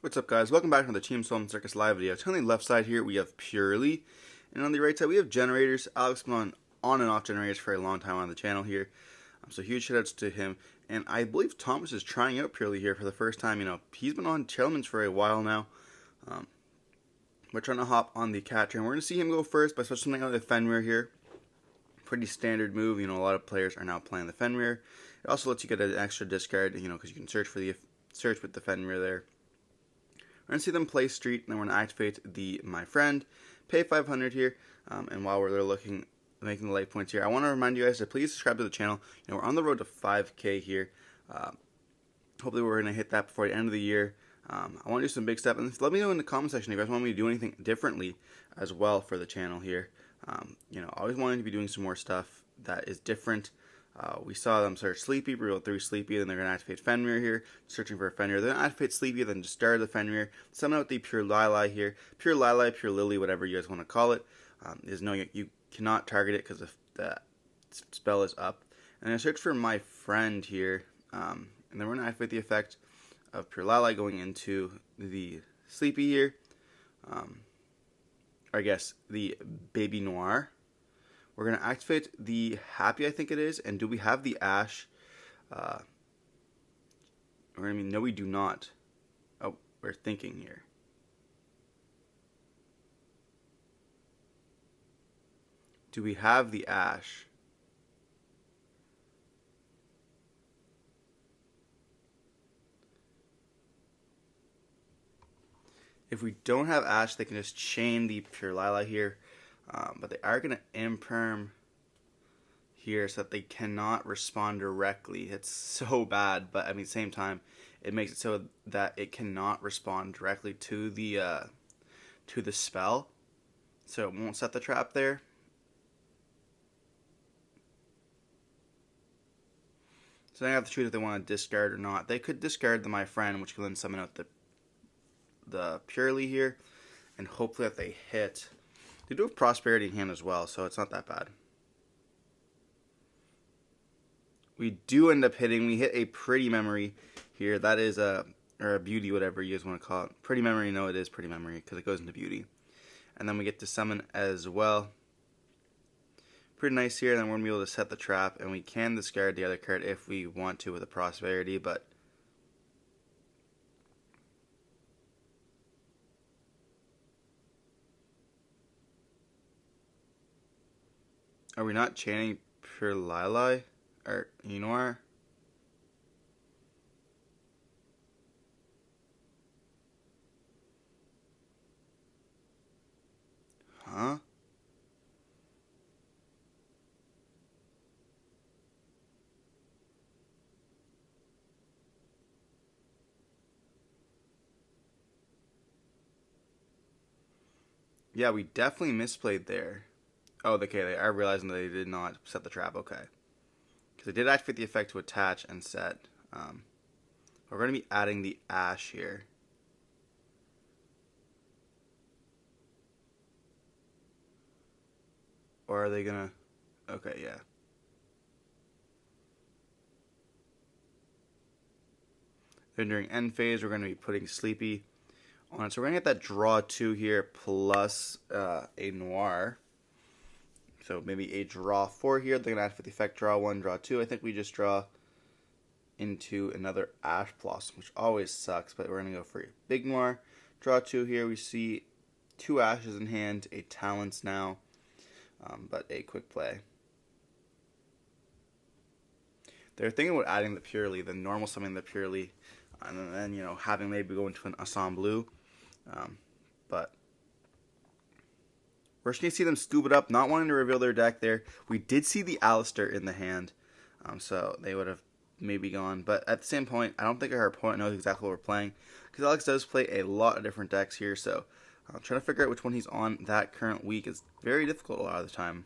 What's up, guys? Welcome back to the Team Solemn Circus live video. So on the left side here we have Purrely, and on the right side we have Generators. Alex has been on and off Generators for a long time on the channel here, so huge shoutouts to him. And I believe Thomas is trying out Purrely here for the first time. You know, he's been on Challenges for a while now. We're trying to hop on the cat train. We're going to see him go first by switching something out of the Fenrir here. Pretty standard move. You know, a lot of players are now playing the Fenrir. It also lets you get an extra discard. You know, because you can search with the Fenrir there. We're going to see them play Street, and then we're going to activate the My Friend, pay 500 here, and while we're there making the light points here, I want to remind you guys to please subscribe to the channel. You know, we're on the road to 5K here. Hopefully we're going to hit that before the end of the year. I want to do some big stuff, and let me know in the comment section if you guys want me to do anything differently as well for the channel here. You know, always wanting to be doing some more stuff that is different. We saw them search Sleepy, reveal 3 Sleepy, then they're going to activate Fenrir here, searching for a Fenrir. They're going to activate Sleepy, then discard the Fenrir, summon out the Purrely here. Purrely, Purrely, whatever you guys want to call it. Is knowing you cannot target it because the spell is up. And I search for My Friend here, and then we're going to activate the effect of Purrely going into the Sleepy here. Or I guess the Baby Noir. We're going to activate the Happy, I think it is. And do we have the Ash? No, we do not. Oh, we're thinking here. Do we have the Ash? If we don't have Ash, they can just chain the Purrely here. But they are going to imperm here so that they cannot respond directly. It's so bad, but I mean, same time, it makes it so that it cannot respond directly to the spell. So it won't set the trap there. So they have to choose if they want to discard or not. They could discard the My Friend, which can then summon out the Purrely here, and hopefully that they hit. They do have Prosperity in hand as well, so it's not that bad. We do end up hitting. We hit a Pretty Memory here. That is or a Beauty, whatever you guys want to call it. Pretty Memory, no, it is Pretty Memory because it goes into Beauty. And then we get to summon as well. Pretty nice here. Then we're going to be able to set the trap, and we can discard the other card if we want to with a Prosperity, but are we not chaining Purrely or Noir? Huh? Yeah, we definitely misplayed there. Oh, okay, they are realizing that they did not set the trap, okay. Because they did activate the effect to attach and set. We're going to be adding the Ash here. Or are they going to... Okay, yeah. Then during end phase, we're going to be putting Sleepy on it. So we're going to get that draw 2 here plus a Noir. So maybe a draw 4 here. They're going to activate the effect draw 1, draw 2. I think we just draw into another Ash Blossom, which always sucks, but we're going to go for a big Noir. Draw 2 here. We see 2 Ashes in hand, a Talents now, but a quick play. They're thinking about adding the Purrely, the normal summoning the Purrely, and then, you know, having maybe go into an Assam Blue. But we're just going to see them scoop it up, not wanting to reveal their deck there. We did see the Alistair in the hand, so they would have maybe gone. But at the same point, I don't think our opponent knows exactly what we're playing, because Alex does play a lot of different decks here, so trying to figure out which one he's on that current week is very difficult a lot of the time.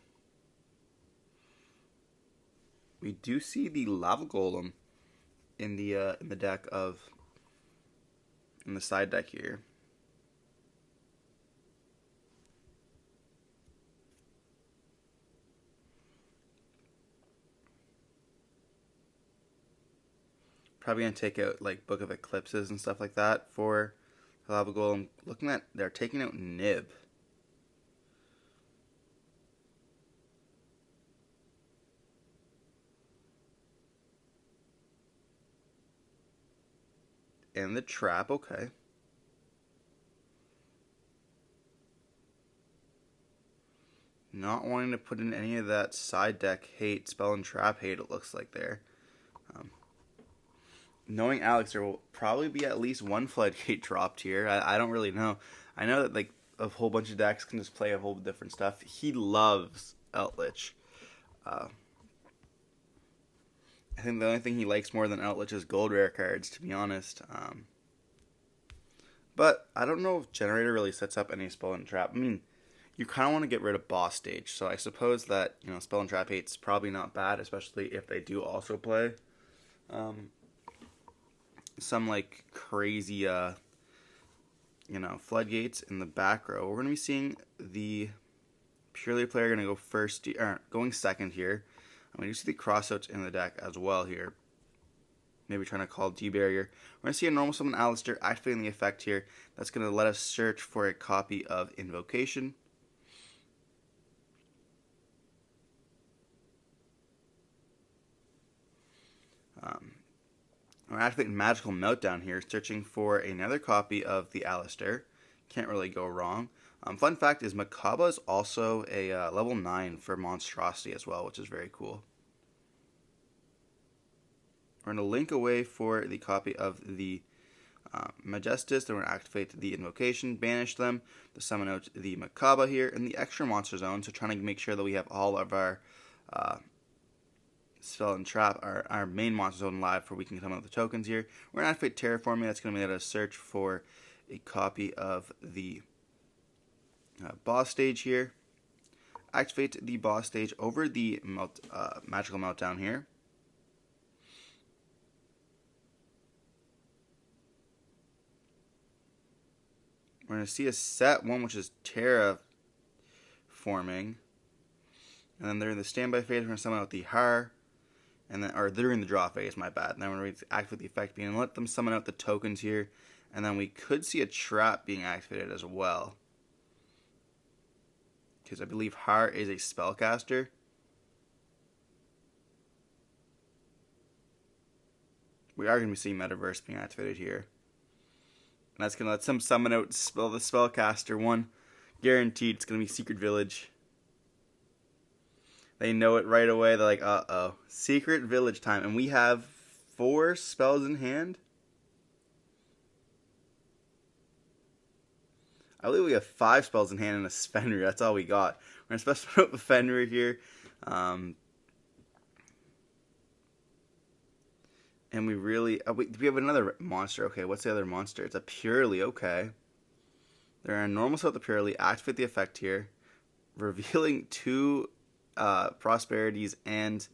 We do see the Lava Golem in the deck in the side deck here. Probably going to take out like Book of Eclipses and stuff like that for He'll have a golem. Looking at, they're taking out Nib. And the trap, okay. Not wanting to put in any of that side deck hate, spell and trap hate, it looks like there. Knowing Alex, there will probably be at least one floodgate dropped here. I don't really know. I know that like a whole bunch of decks can just play a whole different stuff. He loves Outlich. I think the only thing he likes more than Outlich is gold rare cards, to be honest. But I don't know if Generaider really sets up any spell and trap. I mean, you kind of want to get rid of boss stage, so I suppose that, you know, spell and trap hate's probably not bad, especially if they do also play some like crazy you know, floodgates in the back row. We're going to be seeing the Purrely player going to go first, or going second here. I'm going to see the crossouts in the deck as well here. Maybe trying to call D-Barrier. We're going to see a normal summon Alistair activating the effect here. That's going to let us search for a copy of Invocation. We're activating Magical Meltdown here, searching for another copy of the Alistair. Can't really go wrong. Fun fact is Makaba is also a level 9 for Monstrosity as well, which is very cool. We're going to link away for the copy of the Majestus, then we're going to activate the Invocation, banish them, to summon out the Makaba here in the extra monster zone, so trying to make sure that we have all of our spell and trap, our main monster zone live, for we can come out with the tokens here. We're going to activate Terraforming. That's going to let us search for a copy of the boss stage here. Activate the boss stage over the Magical Meltdown here. We're going to see a set one, which is Terraforming. And then during the standby phase, we're going to summon out the Har. And then, or during the draw phase, my bad. And then we're going to activate the effect being, let them summon out the tokens here. And then we could see a trap being activated as well, because I believe Har is a spellcaster. We are going to be seeing Metaverse being activated here. And that's going to let them summon out the spellcaster one. Guaranteed it's going to be Secret Village. They know it right away. They're like, uh-oh. Secret Village time. And we have 4 spells in hand. I believe we have 5 spells in hand and a Fenrir. That's all we got. We're going to specify out the Fenrir here. And we really... we have another monster. Okay, what's the other monster? It's a Purrely. Okay. They're a normal set with the Purrely. Activate the effect here. Revealing 2... Prosperities and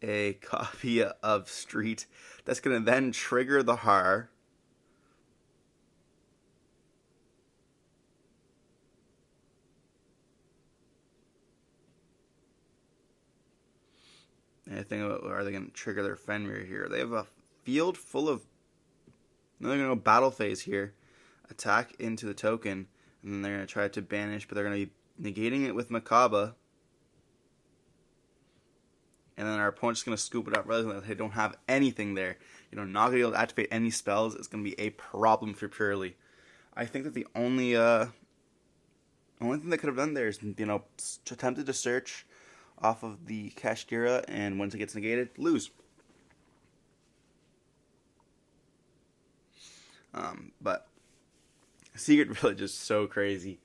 a copy of Street. That's going to then trigger the Har. And I think, are they going to trigger their Fenrir here? They have a field full of... They're going to go battle phase here. Attack into the token. And then they're going to try to banish, but they're going to be negating it with Makaba. And then our opponent's going to scoop it up rather than they don't have anything there. You know, not going to be able to activate any spells is going to be a problem for Purrely. I think that the only thing they could have done there is, you know, attempted to search off of the Kashtira, and once it gets negated, lose. But Secret Village is so crazy.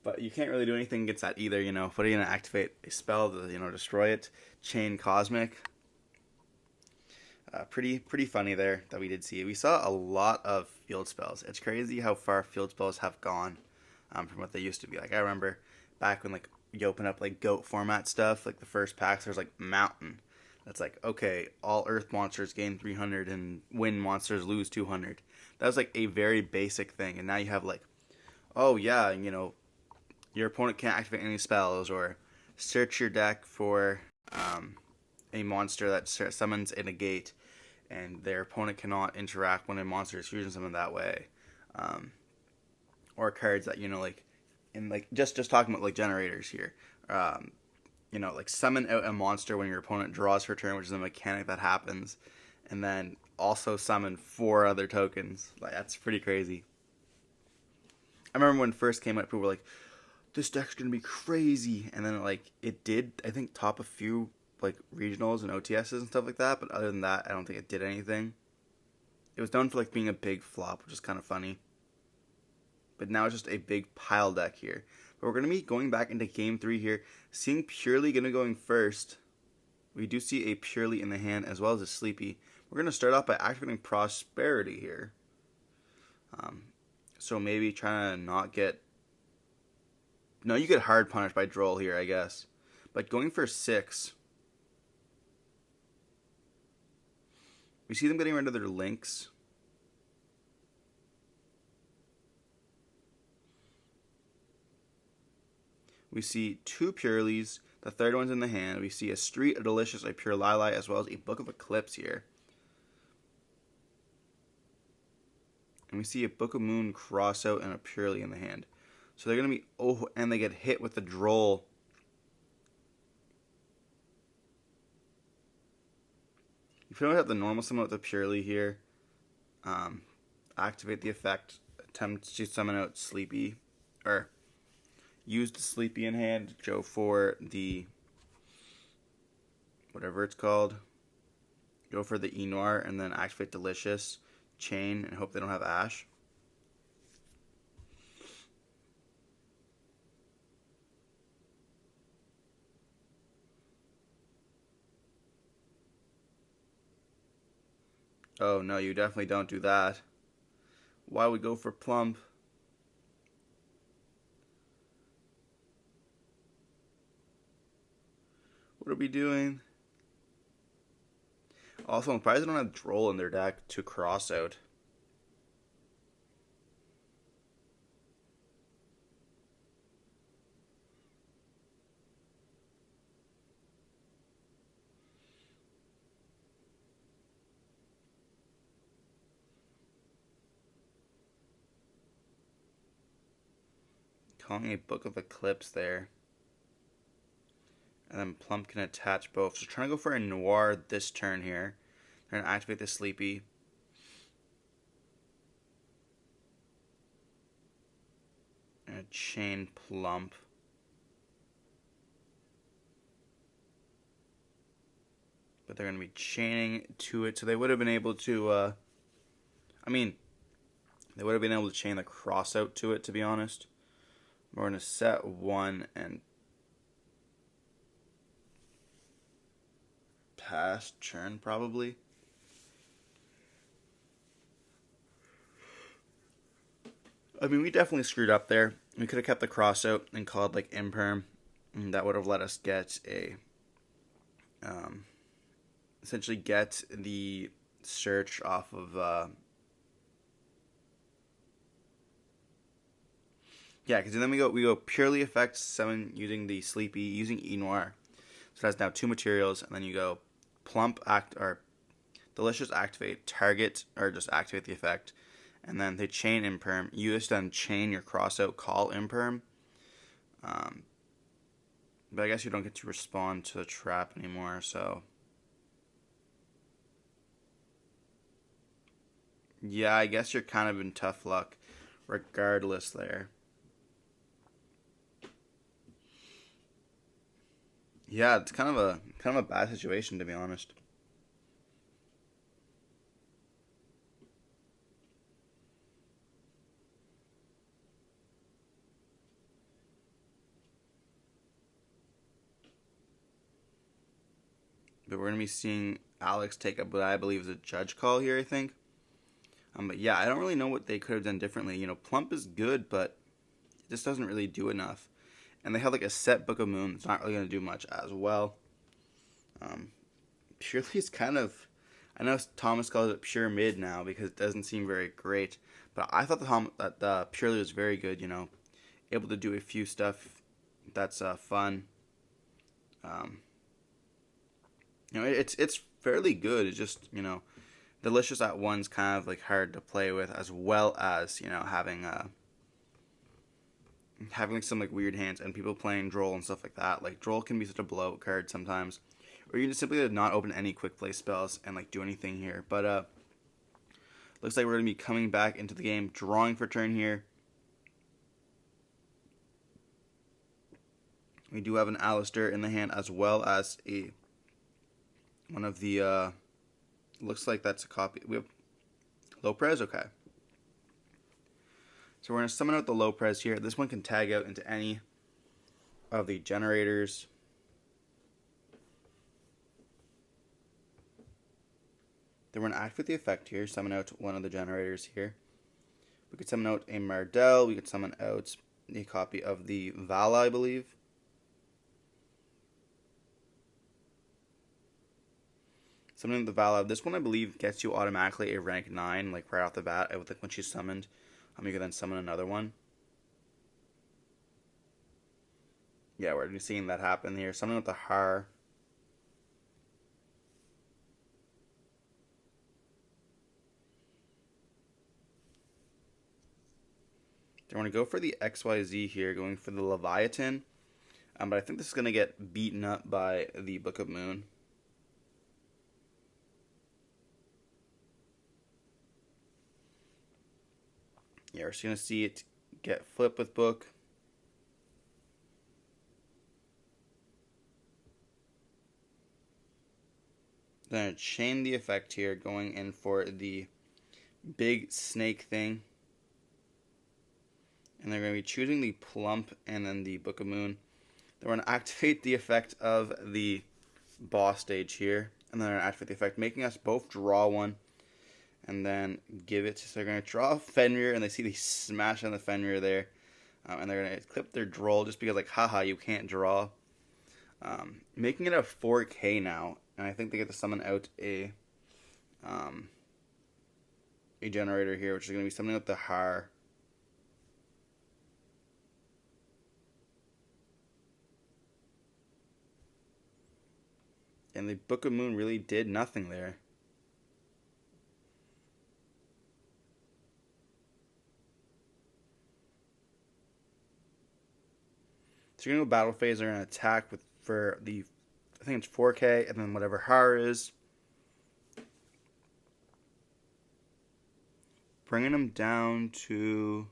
But you can't really do anything against that either, you know. If we're going to activate a spell to, you know, destroy it. Chain Cosmic. Pretty funny there that we did see. We saw a lot of field spells. It's crazy how far field spells have gone from what they used to be. Like, I remember back when, like, you open up, like, GOAT format stuff, like, the first packs, there's, like, Mountain. That's like, okay, all Earth monsters gain 300 and Wind monsters lose 200. That was, like, a very basic thing. And now you have, like, oh, yeah, you know, your opponent can't activate any spells, or search your deck for a monster that summons a negate, and their opponent cannot interact when a monster is fusion summoned that way. or cards that, like, in, like, just talking about, like, generators here. Like, summon out a monster when your opponent draws for turn, which is a mechanic that happens, and then also summon 4 other tokens. Like, that's pretty crazy. I remember when it first came out, people were like, this deck's gonna be crazy, and then, like, it did, I think, top a few, like, regionals and OTSs and stuff like that, but other than that, I don't think it did anything. It was known for, like, being a big flop, which is kind of funny. But now it's just a big pile deck here. But we're going to be going back into Game 3 here, seeing Purrely going to going first. We do see a Purrely in the hand as well as a Sleepy. We're going to start off by activating Prosperity here. So maybe trying to not get... No, you get hard punished by Duel here, I guess. But going for 6. We see them getting rid of their links. We see 2 Purrelys. The third one's in the hand. We see a Street, a Delicious, a Pure Lili, as well as a Book of Eclipse here. And we see a Book of Moon cross out and a Purrely in the hand. So they're going to be... Oh, and they get hit with the Droll. If you don't have the normal summon with the Purrely here, activate the effect, attempt to summon out Sleepy, or use the Sleepy in hand, go for the, whatever it's called, go for the E-Noir, and then activate Delicious, chain, and hope they don't have Ash. Oh no, you definitely don't do that. Why would we go for Plump? What are we doing? Also, I'm surprised they don't have Droll in their deck to cross out. Calling a Book of Eclipse there. And then Plump can attach both. So trying to go for a Noir this turn here. They're going to activate the Sleepy. And a chain Plump. But they're going to be chaining to it. So they would have been able to... they would have been able to chain the cross out to it, to be honest. We're going to set 1 and pass turn, probably. I mean, we definitely screwed up there. We could have kept the cross out and called, like, Imperm. And that would have let us get a... essentially get the search off of... Yeah, because then we go Purrely effect 7 using the Sleepy, using E-Noir. So that's now 2 materials, and then you go Plump or Delicious activate, target, or just activate the effect, and then they chain Imperm. You just then chain your crossout, call Imperm. But I guess you don't get to respond to the trap anymore, so... Yeah, I guess you're kind of in tough luck regardless there. Yeah, it's kind of a bad situation, to be honest. But we're going to be seeing Alex take up what I believe is a judge call here, I think. But yeah, I don't really know what they could have done differently. You know, Plump is good, but it just doesn't really do enough. And they have like a set Book of Moon. It's not really going to do much as well. Purely is kind of... I know Thomas calls it pure mid now because it doesn't seem very great. But I thought the Purely was very good, you know. Able to do a few stuff that's fun. You know, it's fairly good. It's just, you know, Delicious at 1's kind of like hard to play with, as well as, you know, having having like some like weird hands and people playing Duel and stuff like that. Like Duel can be such a blowout card sometimes, or you can just simply not open any quick play spells and like do anything here. But looks like we're gonna be coming back into the game, drawing for turn here. We do have an Alistair in the hand as well as one of the looks like that's a copy. We have low pres, okay. So we're going to summon out the low pres here. This one can tag out into any of the generators. Then we're going to activate the effect here, summon out one of the generators here. We could summon out a Mardell. We could summon out a copy of the Vala, I believe. Summoning the Vala. This one, I believe, gets you automatically a rank 9, like right off the bat. I would think when she's summoned. You can then summon another one. Yeah, we're seeing that happen here. Summoning with the Har. They want to go for the XYZ here, going for the Leviathan. But I think this is going to get beaten up by the Book of Moon. Yeah, we're just going to see it get flipped with Book. Then chain the effect here, going in for the big snake thing. And they're going to be choosing the Plump and then the Book of Moon. They're going to activate the effect of the boss stage here. And then they're going to activate the effect, making us both draw one. And then give it. So they're going to draw Fenrir, and they see the smash on the Fenrir there. And they're going to clip their Droll just because, like, haha, you can't draw. Making it a 4K now. And I think they get to summon out a Generator here, which is going to be summoning out the Har. And the Book of Moon really did nothing there. So you're going to go battle phase, they're going to attack for the, I think it's 4K, and then whatever Har is. Bringing them down to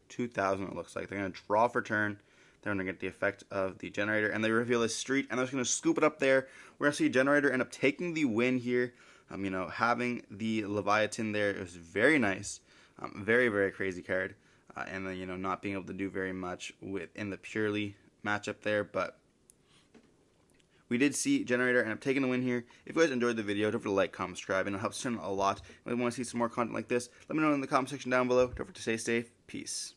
2,000, it looks like. They're going to draw for turn. They're going to get the effect of the Generator, and they reveal a street, and they're just going to scoop it up there. We're going to see a Generator end up taking the win here. Having the Leviathan there is very nice. Very, very crazy card. And then, not being able to do very much in the Purrely matchup there. But we did see Generator end up taking the win here. If you guys enjoyed the video, don't forget to like, comment, subscribe, and it helps channel a lot. If you want to see some more content like this, let me know in the comment section down below. Don't forget to stay safe. Peace.